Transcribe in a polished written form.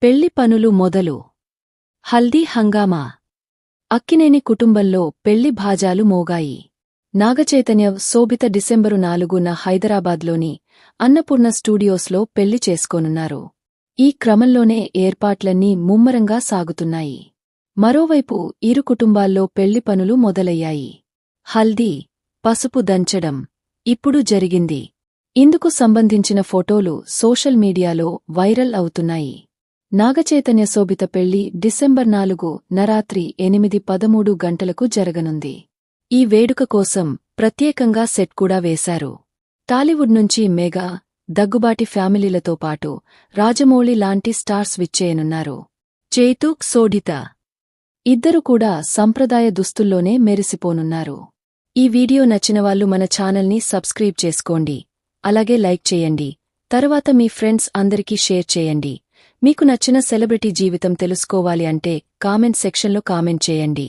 పెళ్లి పనులు మొదలు. హల్దీ హంగామా. అక్కినేని కుటుంబంలో పెళ్లి భాజాలు మోగాయి. నాగచైతన్య శోభిత డిసెంబరు 4న హైదరాబాద్లోని అన్నపూర్ణ స్టూడియోస్లో పెళ్లి చేసుకోనున్నారు. ఈ క్రమంలోనే ఏర్పాట్లన్నీ ముమ్మరంగా సాగుతున్నాయి. మరోవైపు ఇరు కుటుంబాల్లో పెళ్లి పనులు మొదలయ్యాయి. హల్దీ, పసుపు దంచడం ఇప్పుడు జరిగింది. ఇందుకు సంబంధించిన ఫోటోలు సోషల్ మీడియాలో వైరల్ అవుతున్నాయి. నాగచైతన్య శోభిత పెళ్లి డిసెంబర్ 4న రాత్రి 8:13 గంటలకు జరగనుంది. ఈ వేడుక కోసం ప్రత్యేకంగా సెట్ కూడా వేశారు. టాలీవుడ్ నుంచి మెగా, దగ్గుబాటి ఫ్యామిలీలతో పాటు రాజమౌళి లాంటి స్టార్స్ విచ్చేయనున్నారు. జైతూక్, శోఢిత ఇద్దరు కూడా సంప్రదాయ దుస్తుల్లోనే మెరిసిపోనున్నారు. ఈ వీడియో నచ్చినవాళ్లు మన ఛానల్ని సబ్స్క్రైబ్ చేసుకోండి. అలాగే లైక్ చేయండి. తరువాత మీ ఫ్రెండ్స్ అందరికీ షేర్ చేయండి. మీకు నచ్చిన సెలబ్రిటీ జీవితం తెలుసుకోవాలి అంటే కామెంట్ సెక్షన్లో కామెంట్ చేయండి.